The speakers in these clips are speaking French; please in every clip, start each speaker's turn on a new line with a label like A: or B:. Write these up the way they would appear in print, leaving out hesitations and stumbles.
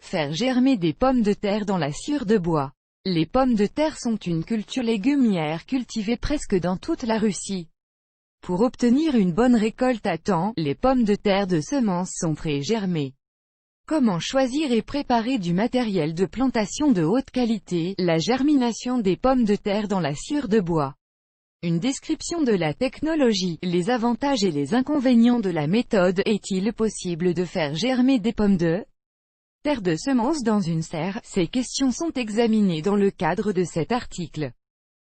A: Faire germer des pommes de terre dans la sciure de bois. Les pommes de terre sont une culture légumière cultivée presque dans toute la Russie. Pour obtenir une bonne récolte à temps, les pommes de terre de semences sont pré-germées. Comment choisir et préparer du matériel de plantation de haute qualité, la germination des pommes de terre dans la sciure de bois. Une description de la technologie, les avantages et les inconvénients de la méthode. Est-il possible de faire germer des pommes de terre de semences dans une serre? Ces questions sont examinées dans le cadre de cet article.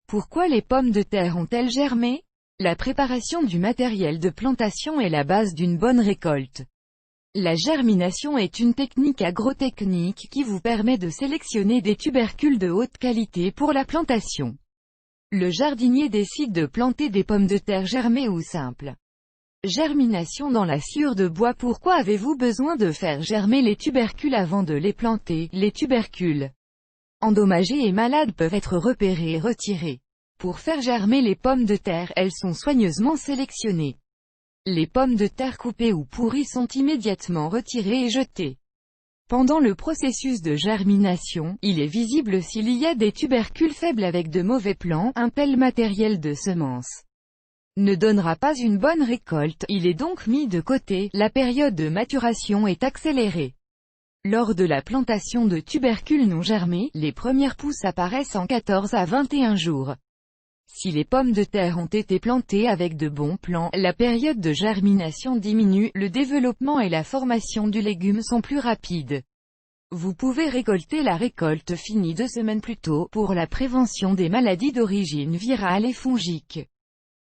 A: Pourquoi les pommes de terre ont-elles germé? La préparation du matériel de plantation est la base d'une bonne récolte. La germination est une technique agrotechnique qui vous permet de sélectionner des tubercules de haute qualité pour la plantation. Le jardinier décide de planter des pommes de terre germées ou simples. Germination dans la sciure de bois. Pourquoi avez-vous besoin de faire germer les tubercules avant de les planter? Les tubercules endommagés et malades peuvent être repérés et retirés. Pour faire germer les pommes de terre, elles sont soigneusement sélectionnées. Les pommes de terre coupées ou pourries sont immédiatement retirées et jetées. Pendant le processus de germination, il est visible s'il y a des tubercules faibles avec de mauvais plants. Un tel matériel de semences ne donnera pas une bonne récolte, il est donc mis de côté. La période de maturation est accélérée. Lors de la plantation de tubercules non germés, les premières pousses apparaissent en 14 à 21 jours. Si les pommes de terre ont été plantées avec de bons plants, la période de germination diminue, le développement et la formation du légume sont plus rapides. Vous pouvez récolter la récolte finie 2 semaines plus tôt, pour la prévention des maladies d'origine virale et fongique.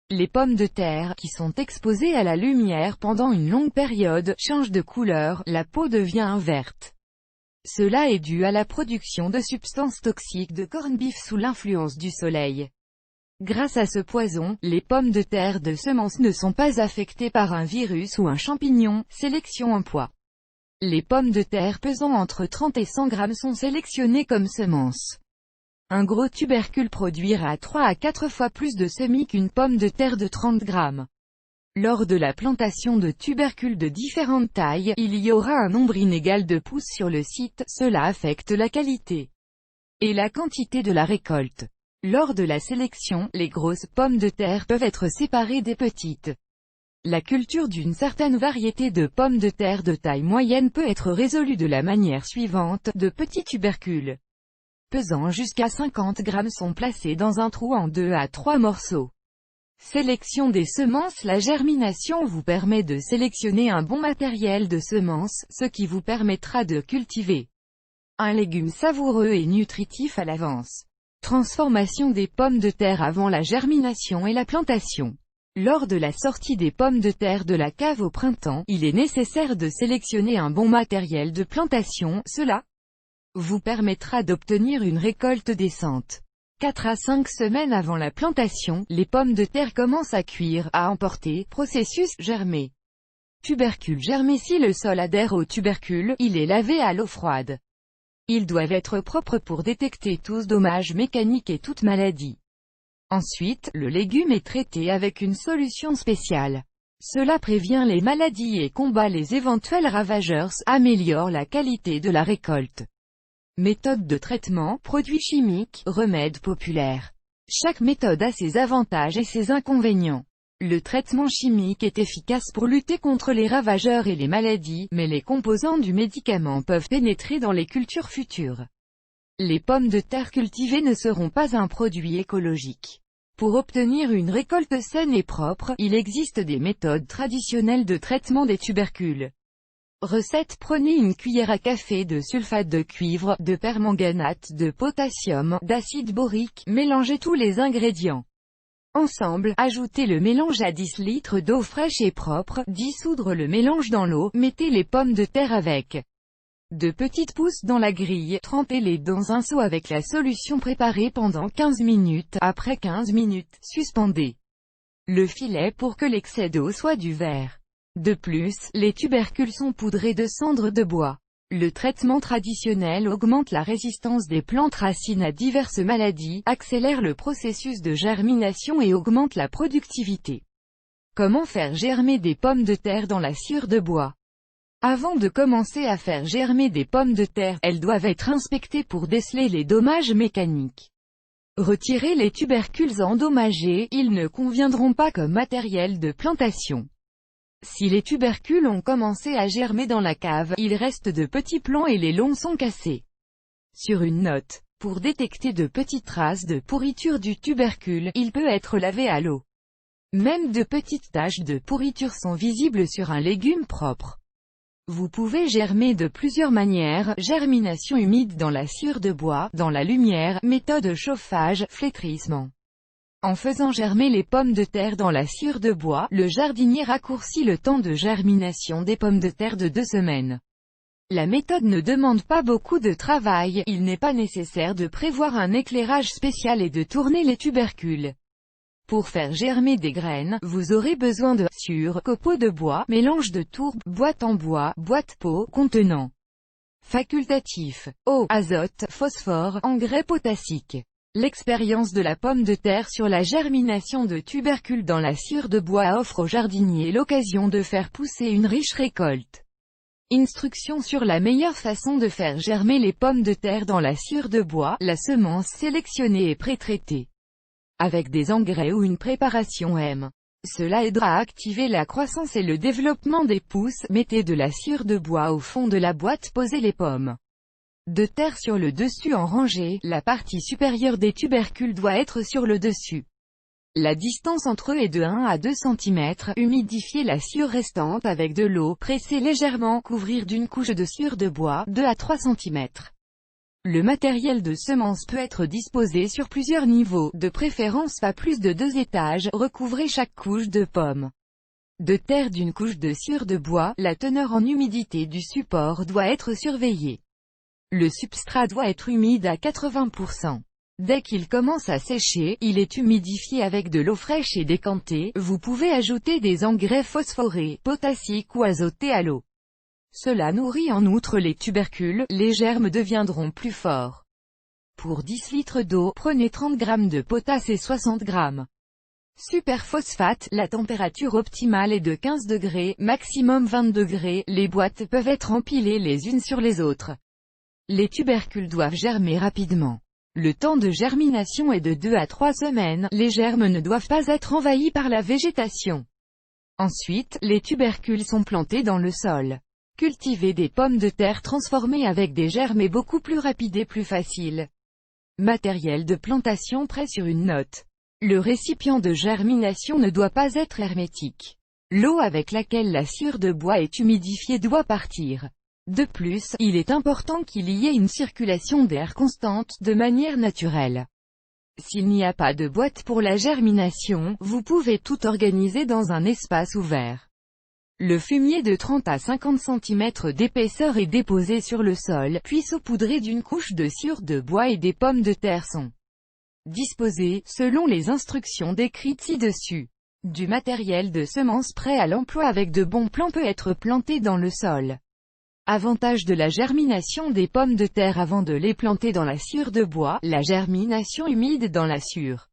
A: Les pommes de terre, qui sont exposées à la lumière pendant une longue période, changent de couleur, la peau devient verte. Cela est dû à la production de substances toxiques de corned-beef sous l'influence du soleil. Grâce à ce poison, les pommes de terre de semences ne sont pas affectées par un virus ou un champignon. Sélection en poids. Les pommes de terre pesant entre 30 et 100 grammes sont sélectionnées comme semences. Un gros tubercule produira 3 à 4 fois plus de semis qu'une pomme de terre de 30 grammes. Lors de la plantation de tubercules de différentes tailles, il y aura un nombre inégal de pousses sur le site. Cela affecte la qualité et la quantité de la récolte. Lors de la sélection, les grosses pommes de terre peuvent être séparées des petites. La culture d'une certaine variété de pommes de terre de taille moyenne peut être résolue de la manière suivante. De petits tubercules pesant jusqu'à 50 grammes sont placés dans un trou en 2 à 3 morceaux. Sélection des semences. La germination vous permet de sélectionner un bon matériel de semences, ce qui vous permettra de cultiver un légume savoureux et nutritif à l'avance. Transformation des pommes de terre avant la germination et la plantation. Lors de la sortie des pommes de terre de la cave au printemps, il est nécessaire de sélectionner un bon matériel de plantation. Cela vous permettra d'obtenir une récolte décente. 4 à 5 semaines avant la plantation, les pommes de terre commencent à cuire, à emporter. Processus germé. Tubercules germés. Si le sol adhère aux tubercules, il est lavé à l'eau froide. Ils doivent être propres pour détecter tous dommages mécaniques et toute maladie. Ensuite, le légume est traité avec une solution spéciale. Cela prévient les maladies et combat les éventuels ravageurs, améliore la qualité de la récolte. Méthode de traitement, produits chimiques, remèdes populaires. Chaque méthode a ses avantages et ses inconvénients. Le traitement chimique est efficace pour lutter contre les ravageurs et les maladies, mais les composants du médicament peuvent pénétrer dans les cultures futures. Les pommes de terre cultivées ne seront pas un produit écologique. Pour obtenir une récolte saine et propre, il existe des méthodes traditionnelles de traitement des tubercules. Recette. Prenez une cuillère à café de sulfate de cuivre, de permanganate de potassium, d'acide borique, mélangez tous les ingrédients. Ensemble, ajoutez le mélange à 10 litres d'eau fraîche et propre, dissoudre le mélange dans l'eau, mettez les pommes de terre avec de petites pousses dans la grille, trempez-les dans un seau avec la solution préparée pendant 15 minutes, après 15 minutes, suspendez le filet pour que l'excès d'eau soit du vert. De plus, les tubercules sont poudrés de cendres de bois. Le traitement traditionnel augmente la résistance des plantes racines à diverses maladies, accélère le processus de germination et augmente la productivité. Comment faire germer des pommes de terre dans la sciure de bois? Avant de commencer à faire germer des pommes de terre, elles doivent être inspectées pour déceler les dommages mécaniques. Retirez les tubercules endommagés, ils ne conviendront pas comme matériel de plantation. Si les tubercules ont commencé à germer dans la cave, il reste de petits plants et les longs sont cassés. Sur une note, pour détecter de petites traces de pourriture du tubercule, il peut être lavé à l'eau. Même de petites taches de pourriture sont visibles sur un légume propre. Vous pouvez germer de plusieurs manières: germination humide dans la sciure de bois, dans la lumière, méthode chauffage, flétrissement. En faisant germer les pommes de terre dans la sciure de bois, le jardinier raccourcit le temps de germination des pommes de terre de 2 semaines. La méthode ne demande pas beaucoup de travail, il n'est pas nécessaire de prévoir un éclairage spécial et de tourner les tubercules. Pour faire germer des graines, vous aurez besoin de sciure, copeaux de bois, mélange de tourbe, boîte en bois, boîte pot, contenant. Facultatif: eau, azote, phosphore, engrais potassique. L'expérience de la pomme de terre sur la germination de tubercules dans la sciure de bois offre aux jardiniers l'occasion de faire pousser une riche récolte. Instructions sur la meilleure façon de faire germer les pommes de terre dans la sciure de bois: la semence sélectionnée et pré-traitée avec des engrais ou une préparation M. Cela aidera à activer la croissance et le développement des pousses. Mettez de la sciure de bois au fond de la boîte, posez les pommes de terre sur le dessus en rangée, la partie supérieure des tubercules doit être sur le dessus. La distance entre eux est de 1 à 2 cm, humidifiez la sciure restante avec de l'eau, pressez légèrement, couvrir d'une couche de sciure de bois, 2 à 3 cm. Le matériel de semence peut être disposé sur plusieurs niveaux, de préférence pas plus de 2 étages, recouvrez chaque couche de pommes de terre d'une couche de sciure de bois, la teneur en humidité du support doit être surveillée. Le substrat doit être humide à 80%. Dès qu'il commence à sécher, il est humidifié avec de l'eau fraîche et décanté. Vous pouvez ajouter des engrais phosphorés, potassiques ou azotés à l'eau. Cela nourrit en outre les tubercules, les germes deviendront plus forts. Pour 10 litres d'eau, prenez 30 g de potasse et 60 g superphosphate. La température optimale est de 15 degrés, maximum 20 degrés. Les boîtes peuvent être empilées les unes sur les autres. Les tubercules doivent germer rapidement. Le temps de germination est de 2 à 3 semaines, les germes ne doivent pas être envahis par la végétation. Ensuite, les tubercules sont plantés dans le sol. Cultiver des pommes de terre transformées avec des germes est beaucoup plus rapide et plus facile. Matériel de plantation prêt sur une note. Le récipient de germination ne doit pas être hermétique. L'eau avec laquelle la sciure de bois est humidifiée doit partir. De plus, il est important qu'il y ait une circulation d'air constante, de manière naturelle. S'il n'y a pas de boîte pour la germination, vous pouvez tout organiser dans un espace ouvert. Le fumier de 30 à 50 cm d'épaisseur est déposé sur le sol, puis saupoudré d'une couche de sciure de bois et des pommes de terre sont disposées, selon les instructions décrites ci-dessus. Du matériel de semence prêt à l'emploi avec de bons plants peut être planté dans le sol. Avantage de la germination des pommes de terre avant de les planter dans la sciure de bois: la germination humide dans la sciure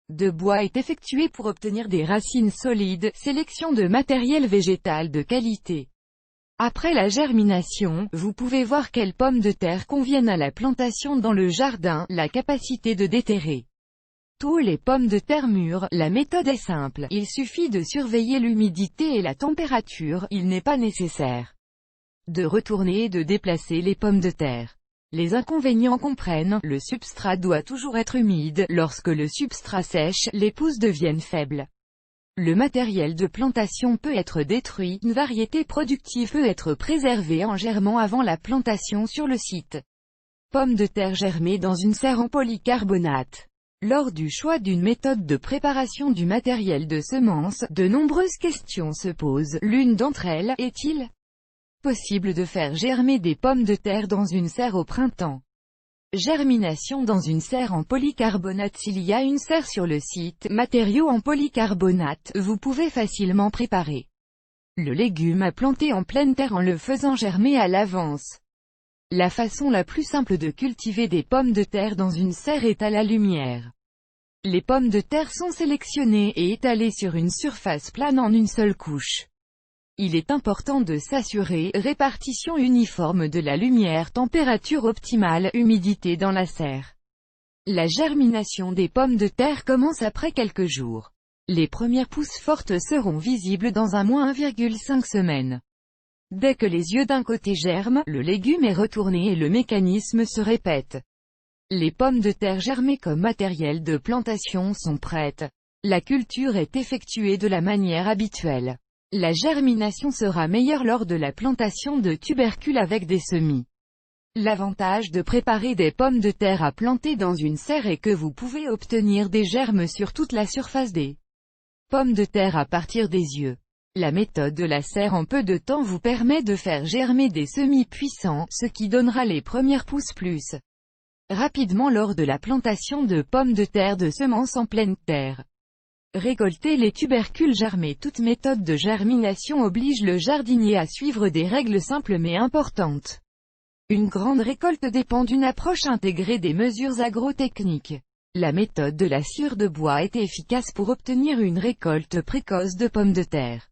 A: de bois est effectuée pour obtenir des racines solides. Sélection de matériel végétal de qualité. Après la germination, vous pouvez voir quelles pommes de terre conviennent à la plantation dans le jardin. La capacité de déterrer tous les pommes de terre mûres. La méthode est simple, il suffit de surveiller l'humidité et la température, il n'est pas nécessaire de retourner et de déplacer les pommes de terre. Les inconvénients comprennent: le substrat doit toujours être humide, lorsque le substrat sèche, les pousses deviennent faibles. Le matériel de plantation peut être détruit, une variété productive peut être préservée en germant avant la plantation sur le site. Pommes de terre germées dans une serre en polycarbonate. Lors du choix d'une méthode de préparation du matériel de semence, de nombreuses questions se posent. L'une d'entre elles, est-il possible de faire germer des pommes de terre dans une serre au printemps? Germination dans une serre en polycarbonate. S'il y a une serre sur le site, matériaux en polycarbonate, vous pouvez facilement préparer le légume à planter en pleine terre en le faisant germer à l'avance. La façon la plus simple de cultiver des pommes de terre dans une serre est à la lumière. Les pommes de terre sont sélectionnées et étalées sur une surface plane en une seule couche. Il est important de s'assurer répartition uniforme de la lumière, température optimale, humidité dans la serre. La germination des pommes de terre commence après quelques jours. Les premières pousses fortes seront visibles dans un mois 1,5 semaines. Dès que les yeux d'un côté germent, le légume est retourné et le mécanisme se répète. Les pommes de terre germées comme matériel de plantation sont prêtes. La culture est effectuée de la manière habituelle. La germination sera meilleure lors de la plantation de tubercules avec des semis. L'avantage de préparer des pommes de terre à planter dans une serre est que vous pouvez obtenir des germes sur toute la surface des pommes de terre à partir des yeux. La méthode de la serre en peu de temps vous permet de faire germer des semis puissants, ce qui donnera les premières pousses plus rapidement lors de la plantation de pommes de terre de semences en pleine terre. Récolter les tubercules germés. Toute méthode de germination oblige le jardinier à suivre des règles simples mais importantes. Une grande récolte dépend d'une approche intégrée des mesures agrotechniques. La méthode de la sciure de bois est efficace pour obtenir une récolte précoce de pommes de terre.